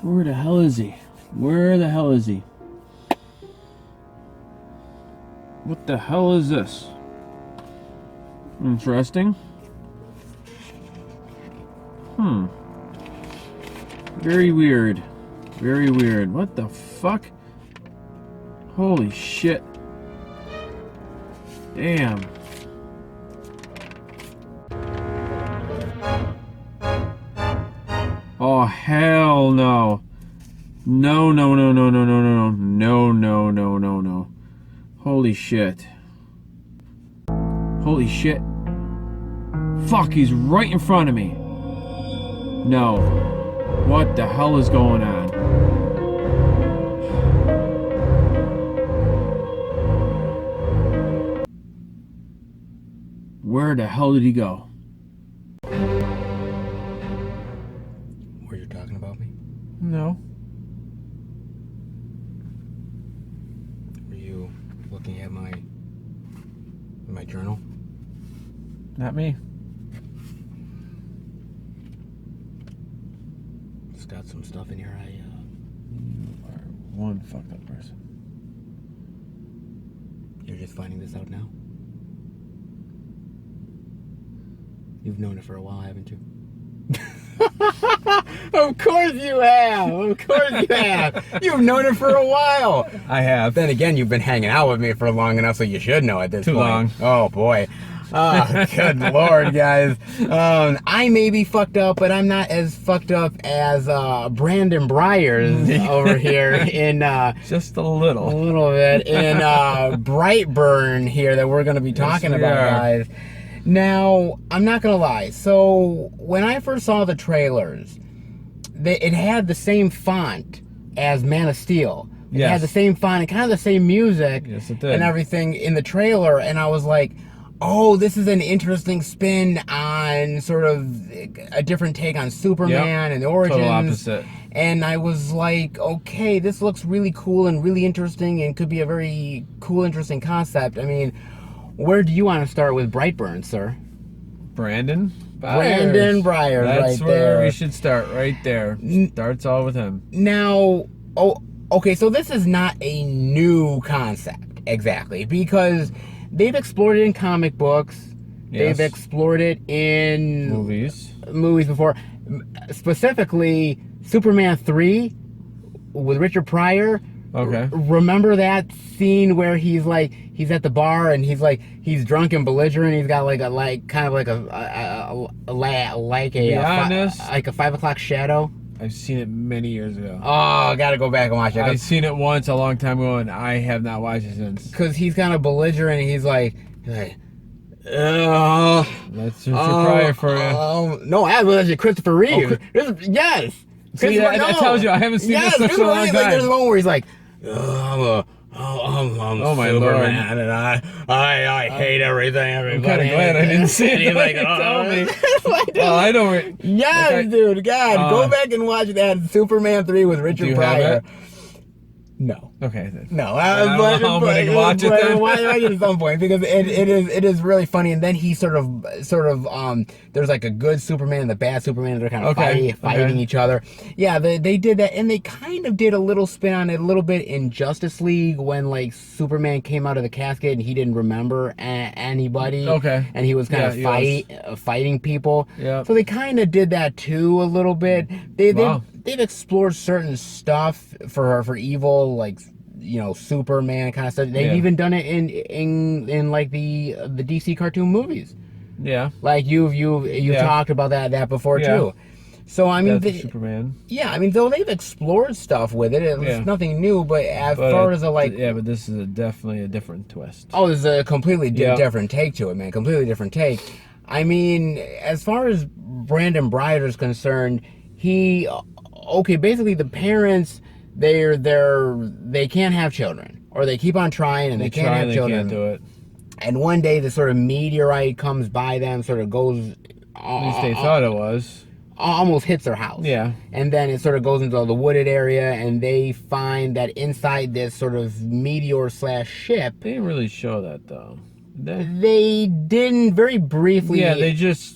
Where the hell is he? Where the hell is he? What the hell is this? Interesting. Very weird. Very weird. What the fuck? Holy shit. Damn. Oh, hell no. No, no, no, no, no, no, no, no, no, no, no, no. Holy shit. Holy shit. Fuck, he's right in front of me. No. What the hell is going on? Where the hell did he go? Were you talking about me? No. Were you looking at my journal? Not me. It's got some stuff in here. You are one fucked up person. You're just finding this out now? You've known it for a while, haven't you? Of course you have! Of course you have! You've known it for a while! I have. Then again, you've been hanging out with me for long enough, so you should know at this Too point. long. Oh, boy. Oh, good lord, guys. I may be fucked up, but I'm not as fucked up as Brandon Breyer over here in... Just a little. A little bit. In Brightburn here that we're going to be talking about, guys. Now, I'm not going to lie. So, when I first saw the trailers, it had the same font as Man of Steel. It had the same font and kind of the same music and everything in the trailer. And I was like, oh, this is an interesting spin on sort of a different take on Superman and the origins. Total opposite. And I was like, okay, this looks really cool and really interesting and could be a very cool, interesting concept. I mean, where do you want to start with Brightburn, sir? Brandon Breyer. Brandon Breyer, That's right where there. we should start, right there. Starts all with him. Now, okay, so this is not a new concept, exactly, because they've explored it in comic books. Yes. They've explored it in movies before. Specifically, Superman 3 with Richard Pryor. Okay. Remember that scene where he's at the bar and he's drunk and belligerent. He's got like a 5 o'clock shadow. I've seen it many years ago. Oh, I gotta go back and watch it. I've seen it once a long time ago, and I have not watched it since. Because he's kind of belligerent, and he's like, that's Richard Pryor for you. No, that's Christopher Reeve. Yes. See, that tells you I haven't seen this in a long time. Like, there's one where he's like, I'm my Superman, Lord. and I hate everything. I'm kind of glad I didn't see it. He's like, tell me. Oh, I don't. Yes, dude. God, go back and watch that Superman 3 with Richard Pryor. No. Okay. Then. No. I'm going to watch it then. Watch it at some point because it is really funny. And then he sort of there's like a good Superman and the bad Superman. They're kind of fighting each other. Yeah, they did that, and they kind of did a little spin on it a little bit in Justice League when like Superman came out of the casket and he didn't remember anybody. Okay. And he was kind of fighting people. Yeah. So they kind of did that too a little bit. They've explored certain stuff for evil, like, you know, Superman kind of stuff. They've even done it in like the DC cartoon movies. Yeah. Like you've talked about that before too. So I mean, Superman. Yeah, I mean, though they've explored stuff with it. It's nothing new, but as far as but this is definitely a different twist. Oh, there's a completely different take to it, man. Completely different take. I mean, as far as Brandon Breyer is concerned, basically the parents, they can't have children, or they keep on trying and they can't have children. They can't do it. And one day this sort of meteorite comes by them, sort of goes. At least they thought it was. Almost hits their house. Yeah. And then it sort of goes into the wooded area, and they find that inside this sort of meteor/ship. They didn't really show that though. They didn't, very briefly. Yeah, they just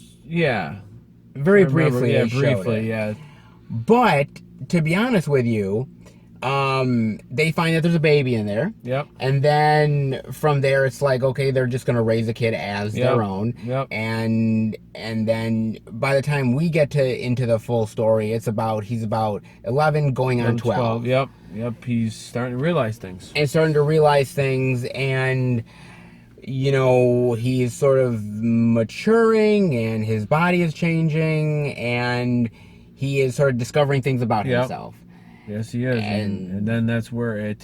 very briefly. Yeah, briefly. Yeah. But to be honest with you, they find that there's a baby in there. Yep. And then from there, it's like, okay, they're just gonna raise the kid as their own. Yep. And then by the time we get into the full story, he's about 11 going on 12. Yep. He's starting to realize things. And he's sort of maturing, and his body is changing, and he is sort of discovering things about himself. Yes, he is. And then that's where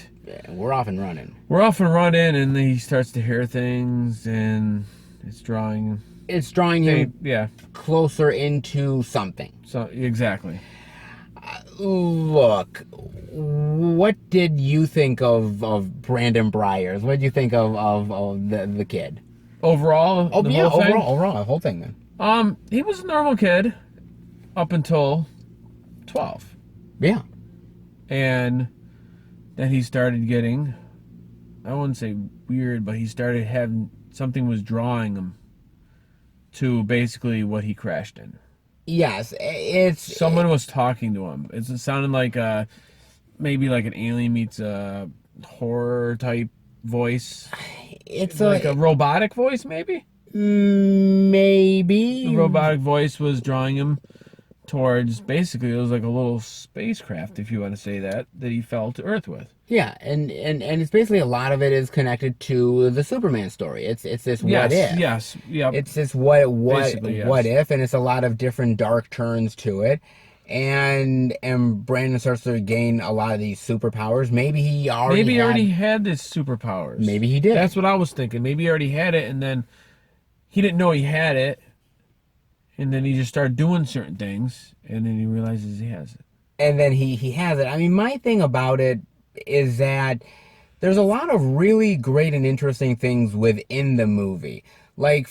we're off and running. And he starts to hear things, and it's drawing him closer into something. So exactly. Look, what did you think of Brandon Breyer? What did you think of the kid? Overall? Overall, the whole thing then. He was a normal kid up until 12. Yeah. And then he started getting, I wouldn't say weird, but he started having, something was drawing him to basically what he crashed in. Yes, someone was talking to him. It sounded like maybe like an alien meets a horror type voice. It's like a robotic voice, maybe. Maybe the robotic voice was drawing him towards, basically it was like a little spacecraft, if you want to say that he fell to Earth with. Yeah, and it's basically, a lot of it is connected to the Superman story. It's this what if. Yes, yeah. It's this what if, and it's a lot of different dark turns to it. And Brandon starts to gain a lot of these superpowers. Maybe he already had these superpowers. Maybe he did. That's what I was thinking. Maybe he already had it, and then he didn't know he had it. And then he just started doing certain things, and then he realizes he has it. And then he has it. I mean, my thing about it is that there's a lot of really great and interesting things within the movie. Like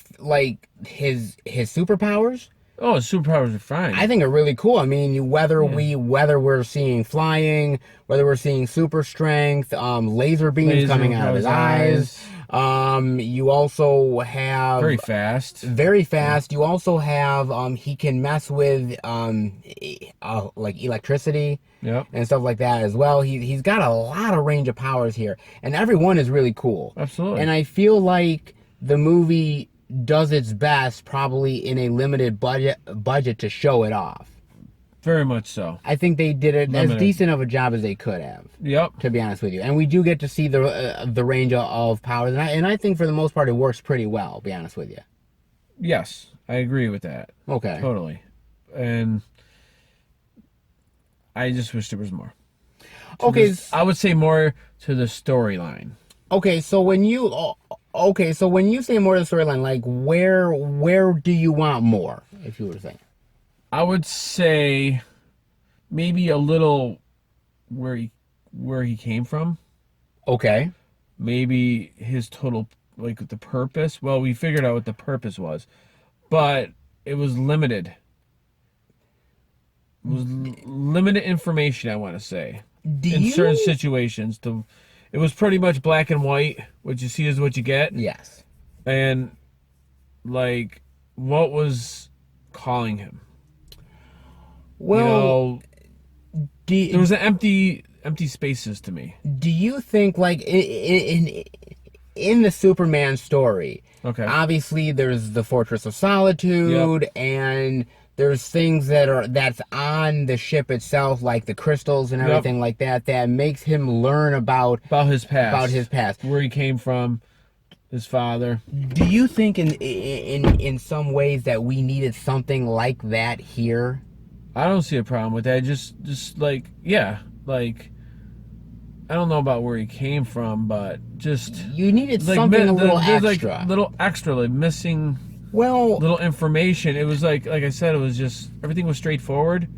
his superpowers. Oh, his superpowers are fine. I think are really cool. I mean, whether we're seeing flying, whether we're seeing super strength, laser beams coming out of his eyes. You also have very fast. You also have he can mess with like electricity. Yep. And stuff like that as well. He's got a lot of range of powers here, and every one is really cool. Absolutely. And I feel like the movie does its best, probably in a limited budget to show it off. Very much so. I think they did it as decent of a job as they could have. Yep. To be honest with you, and we do get to see the range of powers, and I think for the most part it works pretty well. To be honest with you. Yes, I agree with that. Okay. Totally. And I just wish there was more. I would say more to the storyline. Okay, so when you say more to the storyline, like where do you want more? If you were to say, I would say maybe a little where he came from. Okay. Maybe his total, like, the purpose. Well, we figured out what the purpose was, but it was limited. It was limited information, I want to say. Certain situations. It was pretty much black and white. What you see is what you get. Yes. And, like, what was calling him? Well, there was an empty spaces to me. Do you think, like, in the Superman story, okay, obviously there's the Fortress of Solitude, and there's things that's on the ship itself, like the crystals and everything like that makes him learn about his past, where he came from, his father. Do you think in some ways that we needed something like that here? I don't see a problem with that. Just like, I don't know about where he came from, but just you needed like, something a little extra, like little extra, like missing. Well, little information. It was like I said, it was just everything was straightforward,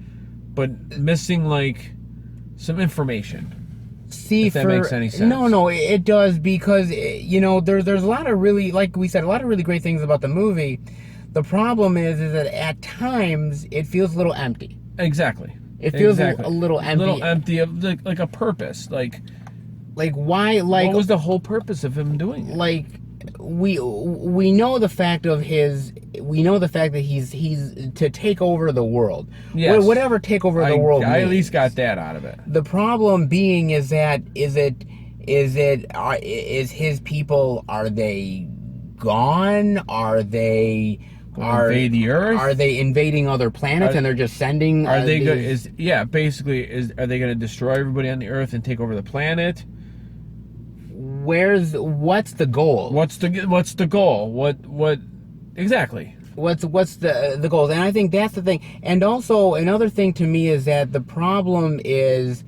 but missing like some information. See, if that makes any sense. No, it does, because there's a lot of really, like we said, a lot of really great things about the movie. The problem is that at times it feels a little empty. Exactly. It feels a little empty. A little empty of like a purpose, like why? Like, what was the whole purpose of him doing it? Like, we know the fact of his. We know the fact that he's to take over the world. Yes. Whatever take over the world. I at means. least got that out of it. The problem being is that is his people, are they gone? Are they Invade the Earth? Are they invading other planets and they're just sending? Are they good? Are they going to destroy everybody on the Earth and take over the planet? What's the goal? What's the goal? What exactly? What's the goal? And I think that's the thing. And also another thing to me is that the problem is,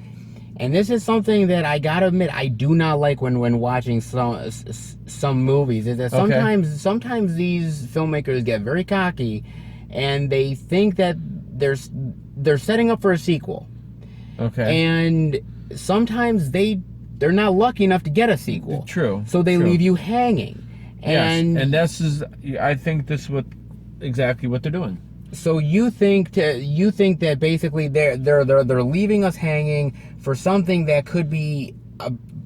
and this is something that I gotta admit I do not like when watching some movies, is that sometimes these filmmakers get very cocky, and they think that they're setting up for a sequel. Okay. And sometimes they're not lucky enough to get a sequel. True. So they leave you hanging. And yes, and I think this is exactly what they're doing. So you think that basically they're leaving us hanging for something that could be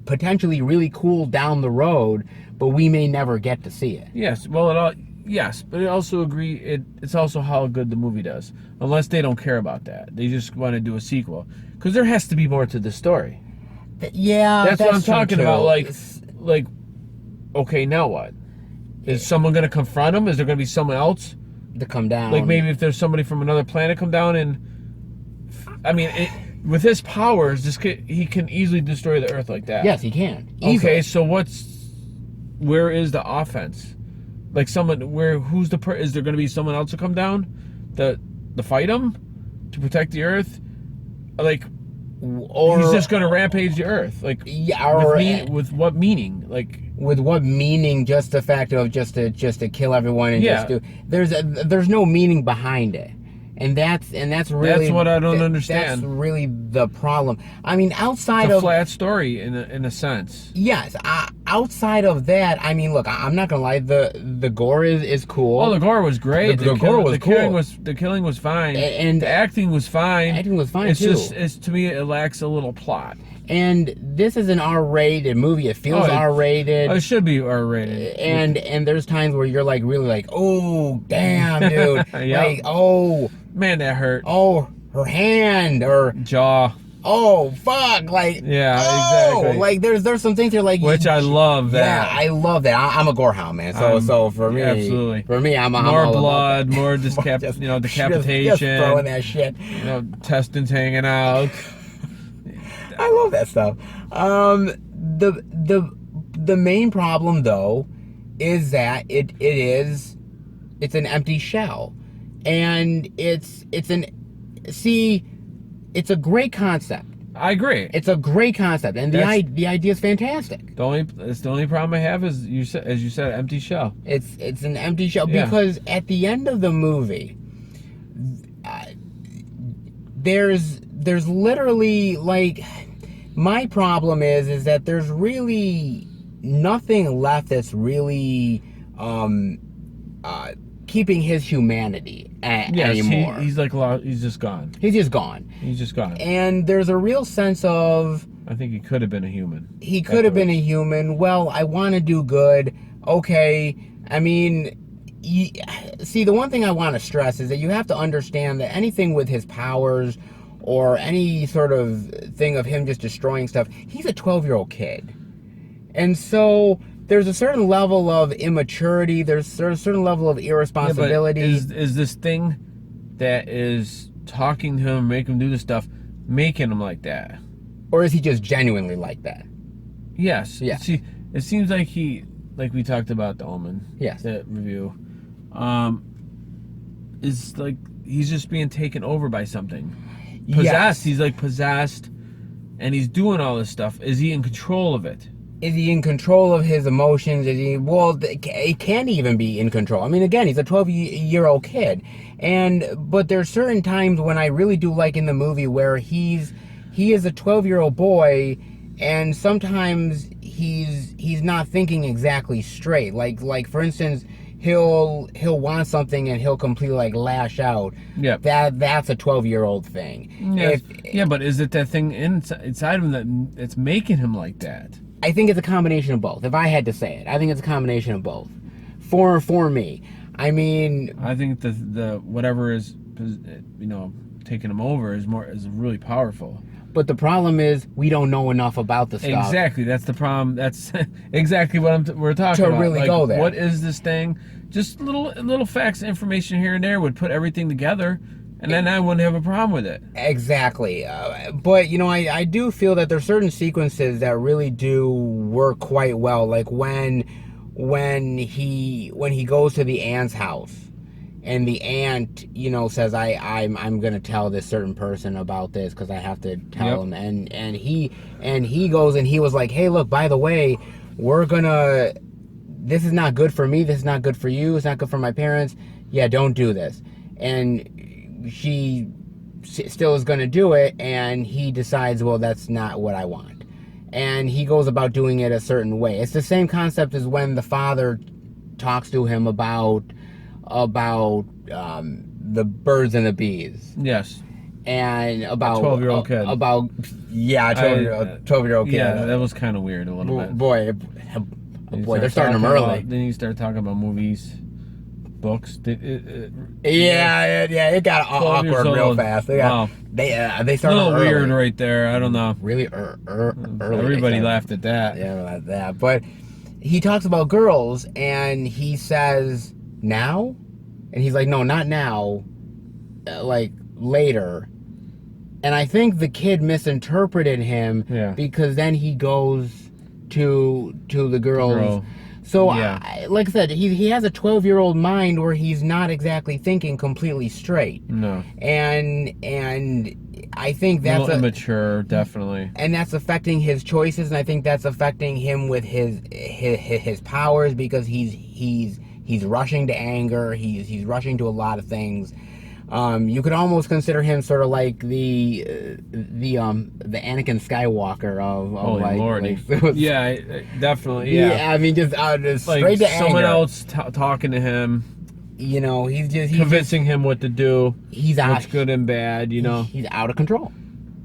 potentially really cool down the road, but we may never get to see it. Yes. Well, yes, but I also agree it's also how good the movie does. Unless they don't care about that, they just want to do a sequel, because there has to be more to the story. Yeah, that's what I'm talking about. Like, okay, now what? Is someone going to confront him? Is there going to be someone else to come down? Like maybe if there's somebody from another planet come down, and I mean, with his powers, he can easily destroy the Earth like that. Yes, he can. Easily. Okay, so where is the offense? Like is there going to be someone else to come down to fight him, to protect the Earth? Like, or he's just going to rampage the Earth? Like, yeah, with what meaning? Like, with what meaning? Just the fact of just to kill everyone and just do. There's no meaning behind it, and that's really what I don't understand. That's really the problem. I mean, outside it's a of flat story in a sense. Yes, outside of that, I mean, look, I'm not gonna lie. The gore is cool. Oh, the gore was great. The gore was cool. The killing was fine, and the acting was fine. Acting was fine it's too. Just to me, it lacks a little plot. And this is an R-rated movie. It feels R-rated. It should be R-rated. And there's times where you're like really like, oh damn, dude. Yep. Like, oh man, that hurt. Oh, her hand or jaw. Oh fuck! Like exactly. Like there's some things you're like, which I love that. Yeah, I love that. I'm a gore hound, man. So for me, absolutely. For me, I'm more blood, more decapitation. Just throwing that shit. Intestines hanging out. I love that stuff. The main problem though is that it's an empty shell, and it's a great concept. I agree. It's a great concept, and the idea is fantastic. It's the only problem I have is as you said, empty shell. It's an empty shell because at the end of the movie, there's literally like. My problem is that there's really nothing left that's really keeping his humanity anymore. He's just gone. He's just gone. He's just gone. And there's a real sense of... I think he could have been a human. He could have been a human. Well, I want to do good. Okay. I mean... See, the one thing I want to stress is that you have to understand that anything with his powers... or any sort of thing of him just destroying stuff, he's a 12-year-old kid. And so there's a certain level of immaturity, there's a certain level of irresponsibility. Yeah, but is this thing that is talking to him, making him do this stuff, making him like that? Or is he just genuinely like that? Yes. Yeah. See, it seems like like we talked about the Omen. Yes. That review. Is like he's just being taken over by something. Possessed. Yes. He's like possessed, and he's doing all this stuff. Is he in control of it? Is he in control of his emotions? Is he? Well, it can't even be in control. I mean, again, he's a 12-year-old kid, but there's certain times when I really do like in the movie where he is a 12-year-old boy, and sometimes he's not thinking exactly straight. Like for instance. He'll want something and he'll completely like lash out. Yeah. That's a 12-year-old thing. Yeah, but is it that thing inside of him that's making him like that? I think it's a combination of both. If I had to say it, I think it's a combination of both. For me, I mean, I think the whatever is, taking him over is really powerful. but the problem is we don't know enough about the stuff. Exactly, that's the problem. That's exactly what we're talking about. To really go there. What is this thing? Just little facts, information here and there would put everything together, and then I wouldn't have a problem with it. Exactly. But, I do feel that there's certain sequences that really do work quite well. Like when he goes to the aunt's house, and the aunt, says, I'm gonna tell this certain person about this because I have to tell him. And he goes and he was like, hey, look, by the way, this is not good for me. This is not good for you. It's not good for my parents. Yeah, don't do this. And she still is going to do it, and he decides, well, that's not what I want. And he goes about doing it a certain way. It's the same concept as when the father talks to him about the birds and the bees. Yes. And about 12-year-old kid. 12-year-old kid. Yeah, that was kind of weird a little bit. Boy, they're starting them early. Then you start talking about movies, books. It got awkward real fast. They started a little early. weird right there. I don't know. Really early. Everybody laughed at that. Yeah, like that. But he talks about girls, and he says, now? And he's like, no, not now. Like, later. And I think the kid misinterpreted him because then he goes to the girls. So, like I said, he has a 12-year-old mind where he's not exactly thinking completely straight. No. And I think that's a little immature, definitely. And that's affecting his choices, and I think that's affecting him with his powers, because he's rushing to anger. He's rushing to a lot of things. You could almost consider him sort of like the Anakin Skywalker of Holy like, Lordy. yeah, definitely. Yeah, I mean, just like straight to someone anger. else talking to him. He's convincing him what to do. He's what's good and bad. He's out of control.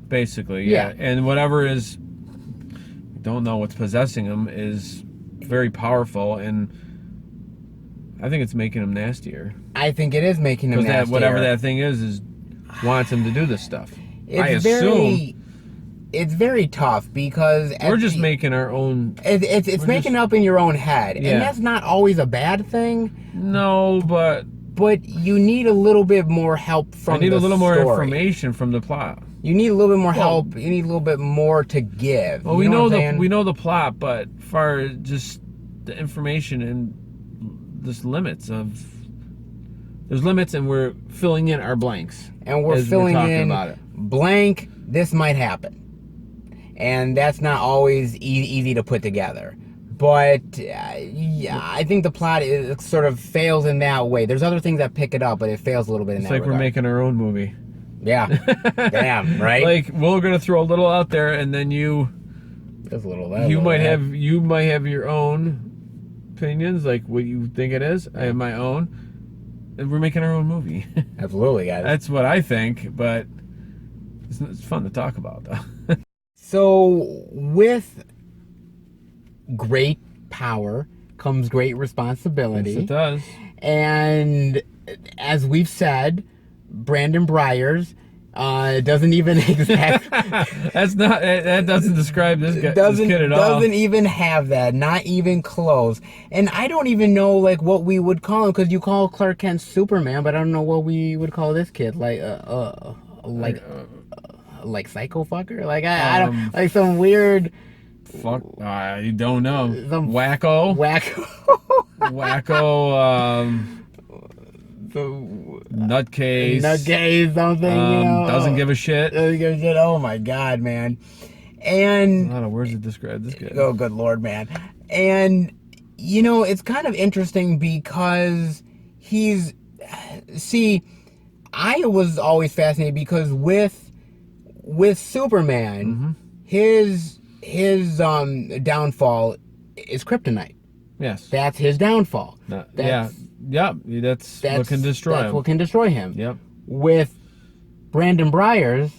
Basically, yeah. And whatever is, don't know what's possessing him, is very powerful, and I think it's making him nastier. I think it is making him nastier. Whatever that thing is wants him to do this stuff. It's very tough, because we're just making our own. It's making up in your own head, and that's not always a bad thing. No, but you need a little bit more help from. I need the a little more story. information from the plot. You need a little bit more help. You need a little bit more to give. Well, we know the plot, but far as just the information and there's limits, and we're filling in our blanks. And we're filling in about it. Blank. This might happen, and that's not always easy to put together. But I think the plot sort of fails in that way. There's other things that pick it up, but it fails a little bit in that regard. It's like we're making our own movie. Yeah. Damn, right? Like, we're gonna throw a little out there, and then just a little that. You might have your own opinions, like what you think it is. I have my own, and we're making our own movie. Absolutely, guys. That's what I think, but it's fun to talk about, though. So, with great power comes great responsibility. Yes, it does. And as we've said, Brandon Breyer's doesn't even exact. That doesn't describe this kid at all. Doesn't even have that, not even close. And I don't even know like what we would call him, because you call Clark Kent Superman, but I don't know what we would call this kid. Like psycho fucker. Like I don't, like some weird. Fuck, I don't know. Some wacko. Nutcase, something. Doesn't give a shit. Oh my god, man! And a lot of words to describe this guy. Oh, good lord, man! And it's kind of interesting because I was always fascinated because with Superman, his downfall is kryptonite. Yes, that's his downfall. That's what can destroy him. That's what can destroy him. Yep. With Brandon Breyer's,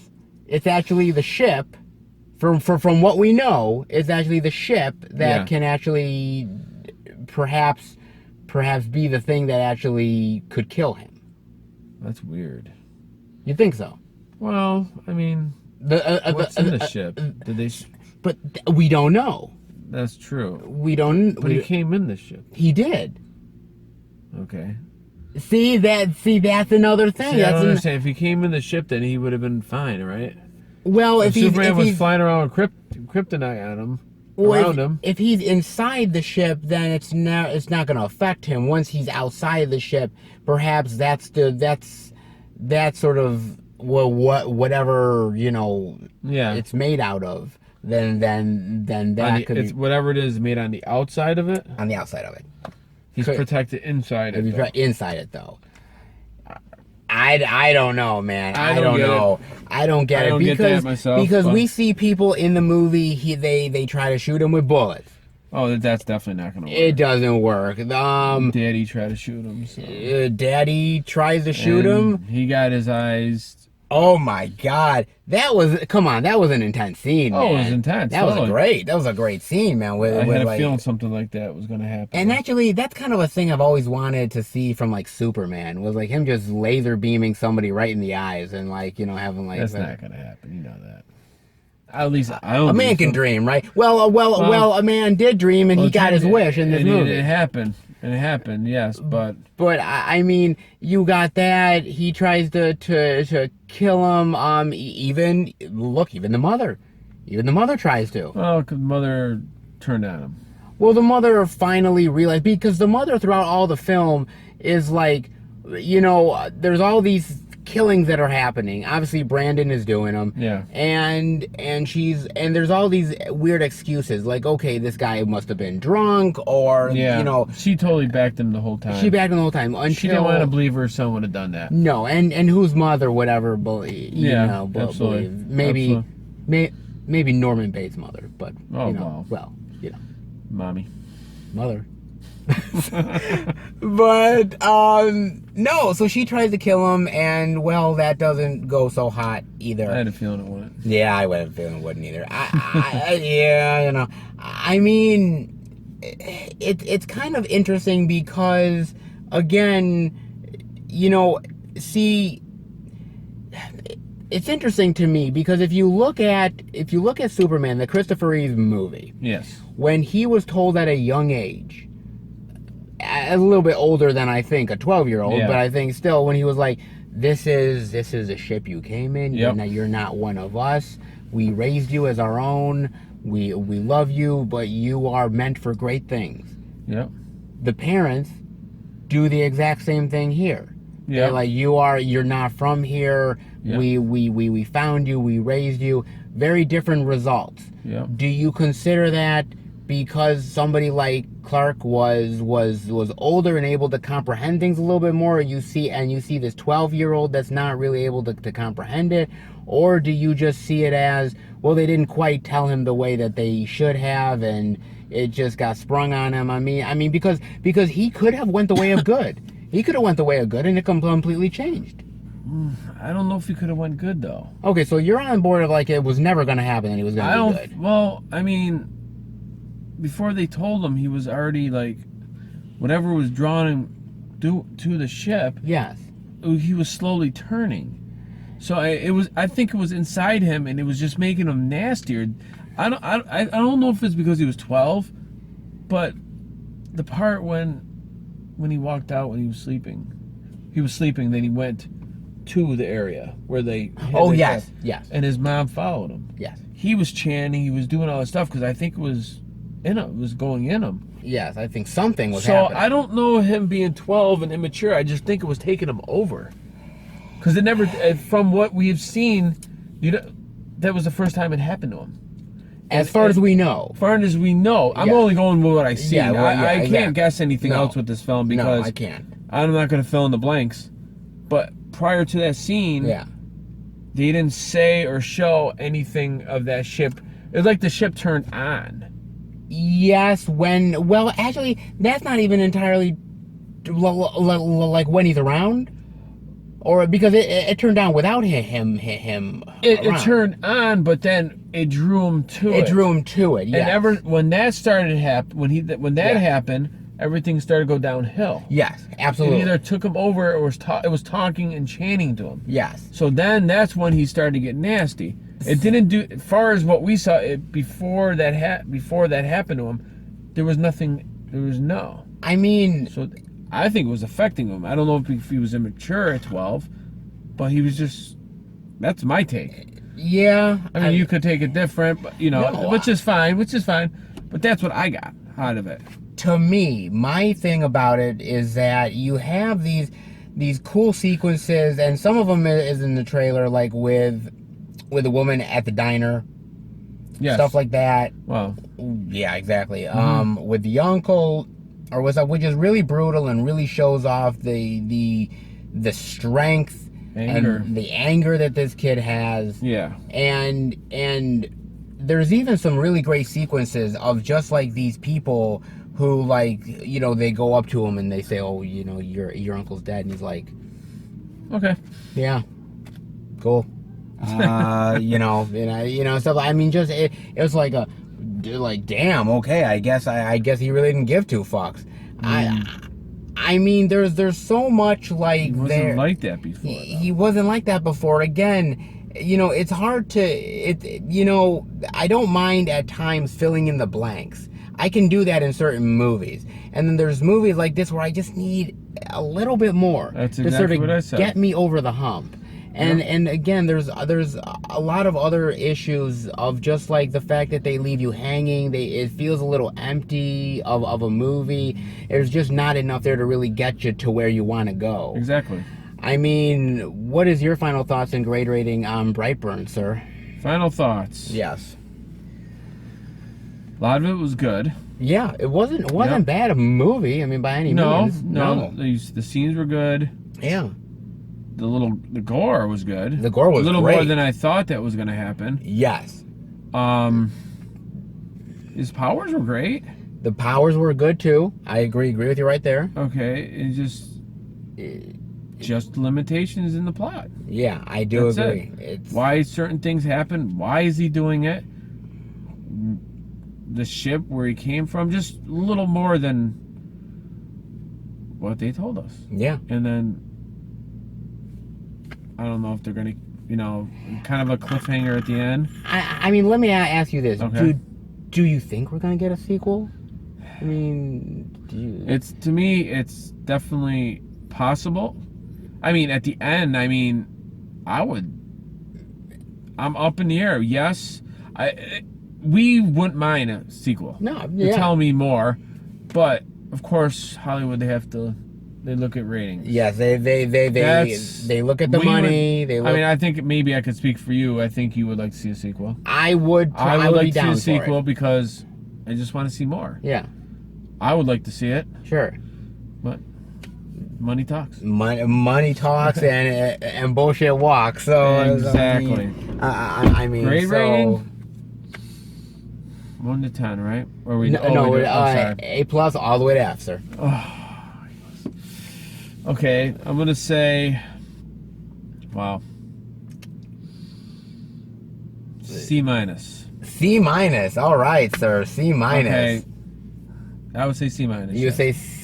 it's actually the ship From what we know, it's actually the ship that can actually perhaps be the thing that actually could kill him. That's weird. You think so? Well, I mean, what's in the ship? Did they? But we don't know. That's true. We don't. But he came in the ship. He did. Okay. See, that's another thing. See, I don't understand. If he came in the ship, then he would have been fine, right? Well, if Superman was flying around with kryptonite on him, around him. If he's inside the ship, then it's not going to affect him. Once he's outside of the ship, perhaps that's sort of whatever it's made out of. Then that could it's whatever it is made on the outside of it. On the outside of it. He's protected inside it. Inside it, though. I don't know, man. I don't know. I don't get it because we see people in the movie. They try to shoot him with bullets. Oh, that's definitely not gonna work. It doesn't work. Daddy tried to shoot him. So. Daddy tries to shoot him. He got his eyes. Oh my God, that was an intense scene. Man. Oh, it was intense. That was a great scene, man. I had a feeling something like that was gonna happen. And actually, that's kind of a thing I've always wanted to see from like Superman, was like him just laser beaming somebody right in the eyes and having like. That's not gonna happen. You know that. At least I don't. A man can dream, right? Well, a man did dream, and he got his wish in this movie. It happened. It happened, yes, but I mean, you got that. He tries to kill him. Even the mother tries to. Well, because mother turned on him. Well, the mother finally realized, because the mother throughout all the film is like, there's all these killings that are happening. Obviously, Brandon is doing them. Yeah. And there's all these weird excuses, like, okay, this guy must have been drunk, or she totally backed him the whole time. She backed him the whole time until she didn't want to believe her son would have done that. No, and whose mother would ever believe? Absolutely. Maybe Norman Bates' mother, but mommy, mother. But no, so she tries to kill him, and that doesn't go so hot either. I had a feeling it wouldn't. Yeah, I had a feeling it wouldn't either. I mean, it's kind of interesting because, again, see, it's interesting to me because if you look at Superman, the Christopher Reeve movie, yes, when he was told at a young age, a little bit older than I think a 12-year-old, but I think still, when he was like, this is a ship you came in. Yep. You're not one of us. We raised you as our own. We love you, but you are meant for great things. Yep. The parents do the exact same thing here. Yeah. They're like, you're not from here. Yep. We found you. We raised you. Very different results. Yep. Do you consider that because somebody like Clark was older and able to comprehend things a little bit more, or you see this 12-year-old that's not really able to comprehend it? Or do you just see it as, well, they didn't quite tell him the way that they should have, and it just got sprung on him? I mean, because he could have went the way of good. He could have went the way of good, and it completely changed. I don't know if he could have went good, though. Okay, so you're on board of like it was never going to happen and he was going to be good. Well, I mean, before they told him, he was already like, whatever was drawing him to the ship. Yes. He was slowly turning. So I think it was inside him, and it was just making him nastier. I don't know if it's because he was 12, but the part when he walked out when he was sleeping, then he went to the area where they. Yes. And his mom followed him. Yes. He was chanting. He was doing all this stuff because I think it was going in him. Yes, I think something was happening. So I don't know him being 12 and immature. I just think it was taking him over. Because it never, from what we've seen, that was the first time it happened to him. As far as we know. I'm only going with what I see. I can't guess anything No. else with this film because I can't. I'm not going to fill in the blanks. But prior to that scene, they didn't say or show anything of that ship. It was like the ship turned on. Yes, actually, that's not even entirely like when he's around. or because it turned on without him It around. turned on, but then it drew him to it. It drew him to it. And Yes. when that started to happen, when that Yeah. happened, everything started to go downhill. Yes, It absolutely. either took him over or it was talking and chanting to him. Yes. So then that's when he started to get nasty. It didn't do, as far as what we saw before that happened to him. There was nothing. There was no. I mean, So I think it was affecting him. I don't know if he was immature at 12, but he was just. That's my take. yeah. I mean, you could take it different, but No, which is fine. But that's what I got out of it. To me, my thing about it is that you have these cool sequences, and some of them is in the trailer, like with the woman at the diner, Yes. stuff like that. Well, Yeah, exactly. With the uncle, which is really brutal and really shows off the strength Anger. and the anger that this kid has. yeah. And there's even some really great sequences of just like these people who, like, they go up to him and they say, "Oh, your uncle's dead," and he's like, Okay. "Yeah, cool." Stuff. I mean, just it was like damn, okay. I guess he really didn't give two fucks. I mean, there's so much like He wasn't like that before. he wasn't like that before. Again, it's hard to I don't mind at times filling in the blanks. I can do that in certain movies. And then there's movies like this where I just need a little bit more That's to exactly sort of what I said. get me over the hump. And again, there's a lot of other issues of just like the fact that they leave you hanging. It feels a little empty of a movie. There's just not enough there to really get you to where you want to go. Exactly. I mean, what is your final thoughts and grade rating on Brightburn, sir? Final thoughts. Yes. A lot of it was good. Yeah, it wasn't Yep. bad a movie. I mean, by any means. No. The scenes were good. Yeah. The gore was good. The gore was a little great. more than I thought that was going to happen. Yes. His powers were great. The powers were good too. I agree with you right there. Okay, it's just limitations in the plot. Yeah, I do That's agree. it. It's Why certain things happen? Why is he doing it? The ship where he came from, just a little more than what they told us. yeah. And then I don't know if they're gonna, kind of a cliffhanger at the end. I mean, let me ask you this: Okay. Do you think we're gonna get a sequel? I mean, do you? To me, it's definitely possible. I mean, at the end, I'm up in the air. Yes, we wouldn't mind a sequel. No, To yeah. tell me more, but of course, Hollywood, they look at ratings. Yes, they look at the We money. would- I mean, I think maybe I could speak for you. I think you would like to see a sequel. I would I would be like to see down a for sequel it. because I just want to see more. Yeah, I would like to see it, sure. but money talks. Money talks and bullshit walks. So Exactly. I mean, Grade so, rating? 1 to 10, right? Or we? No, we do- I'm sorry. A+ all the way to F, sir. Okay, I'm gonna say, wow, C minus. C-. All right, sir. C-. Okay, I would say C minus. You say C-.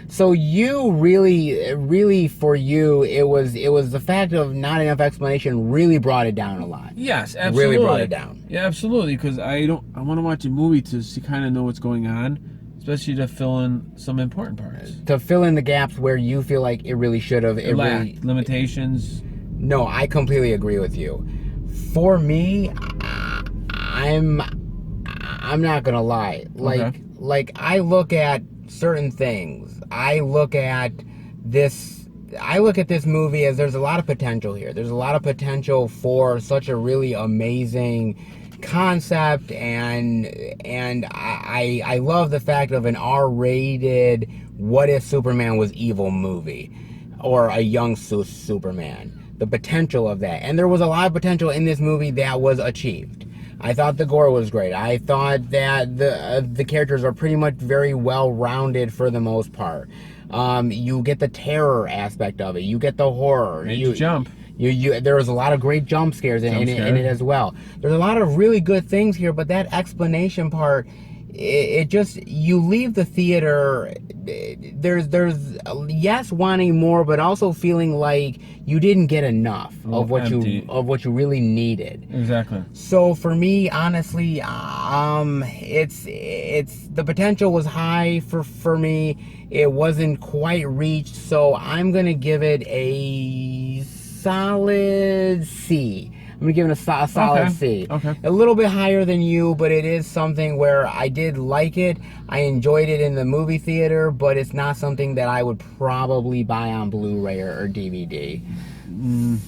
So you really for you, it was the fact of not enough explanation really brought it down a lot. Yes, absolutely. Really brought it down. Yeah, absolutely. Because I want to watch a movie to kind of know what's going on, especially to fill in some important parts. To fill in the gaps where you feel like it really should have. It really, Limitations. no, I completely agree with you. For me, I'm not gonna lie. Like I look at certain things. I look at this movie as there's a lot of potential here. There's a lot of potential for such a really amazing concept, and I love the fact of an R-rated what if Superman was evil movie, or a young Superman. The potential of that, and there was a lot of potential in this movie that was achieved. I thought the gore was great. I thought that the characters are pretty much very well rounded for the most part. You get the terror aspect of it. You get the horror. You jump. There was a lot of great jump scares in it as well. There's a lot of really good things here, but that explanation part, it just, you leave the theater, there's yes, wanting more, but also feeling like you didn't get enough of what you really needed. Exactly. So for me, honestly, it's the potential was high for me. It wasn't quite reached, so I'm gonna give it a solid C. I'm gonna give it a solid C. Okay. A little bit higher than you, but it is something where I did like it. I enjoyed it in the movie theater, but it's not something that I would probably buy on Blu-ray or DVD.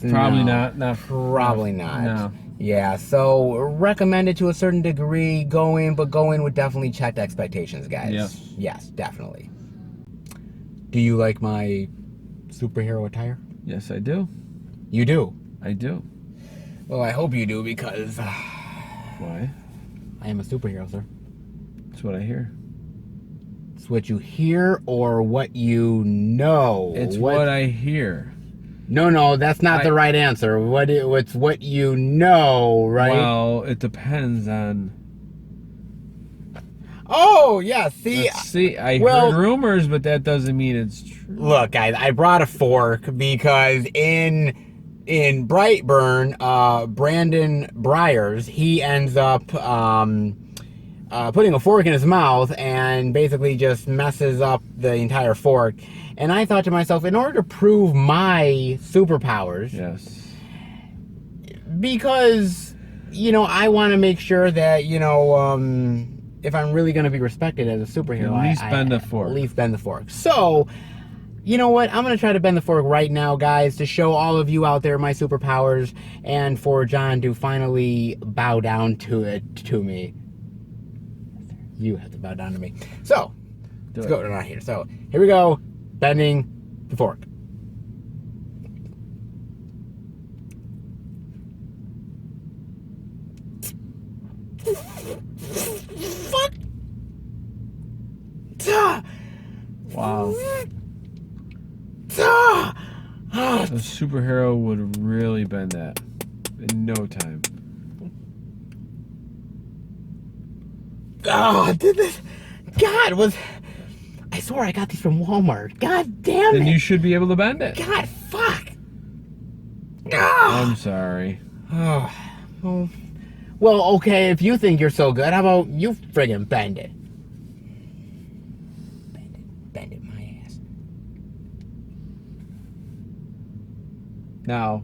Probably not. Probably not. No. Yeah, so recommended to a certain degree. Go in with definitely checked expectations, guys. Yes. Yes, definitely. Do you like my superhero attire? Yes, I do. You do? I do. Well, I hope you do, because Why? I am a superhero, sir. That's what I hear. It's what you hear or what you know. It's what I hear. No, that's not the right answer. It's what you know, right? Well, it depends on... Oh, yeah, see, I heard rumors, but that doesn't mean it's true. Look, guys, I brought a fork because in Brightburn, Brandon Breyer, he ends up putting a fork in his mouth and basically just messes up the entire fork. And I thought to myself, in order to prove my superpowers, Yes. because, I want to make sure that, if I'm really going to be respected as a superhero, At least bend the fork. At least bend the fork. So, you know what? I'm going to try to bend the fork right now, guys, to show all of you out there my superpowers, and for John to finally bow down to me. You have to bow down to me. So, let's go around here. So, here we go. Bending the fork. Fuck. Wow. A superhero would really bend that in no time. Oh, did this? God, I swear I got these from Walmart. God damn it. Then you should be able to bend it. God, fuck. I'm sorry. Oh. Well, okay, if you think you're so good, how about you friggin' bend it? Bend it, my ass. Now,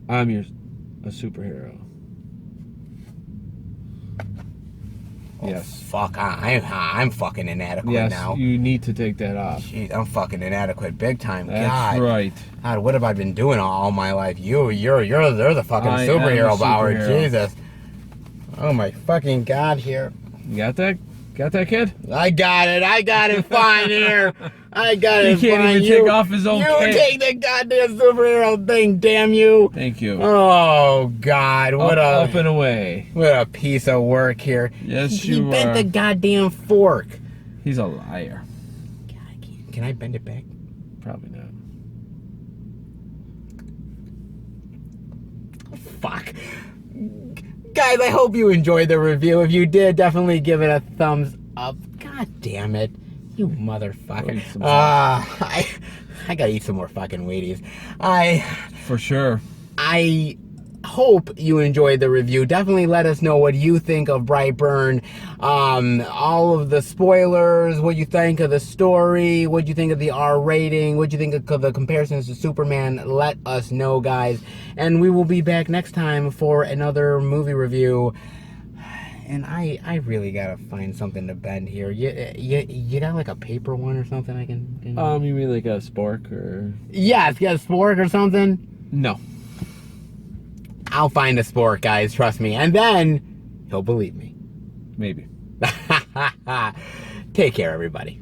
I'm a superhero. Oh, Yes. Fuck, I'm fucking inadequate now. Yes, you need to take that off. Jeez, I'm fucking inadequate big time. That's God. right. God, what have I been doing all my life? You're the fucking I am superhero, a Bauer. superhero. Jesus. Oh my fucking God here. You got that? Got that, kid? I got it fine here. I got it He can't fine. even take off his own You cape. take the goddamn superhero thing, damn you. Thank you. Oh God, Up and away. what a piece of work here. Yes, he you bent are. the goddamn fork. He's a liar. God, can I bend it back? Probably not. Fuck. Guys, I hope you enjoyed the review. If you did, definitely give it a thumbs up. God damn it. You motherfucker. I gotta eat some more fucking Wheaties. For sure. I hope you enjoyed the review. Definitely let us know what you think of Brightburn. All of the spoilers, what you think of the story, what you think of the R rating, what you think of the comparisons to Superman. Let us know, guys. And we will be back next time for another movie review. And I really gotta find something to bend here. You got like a paper one or something I can... You mean like a spork or... Yeah, it's got a spork or something. No. I'll find a spork, guys, trust me. And then he'll believe me. Maybe. Take care, everybody.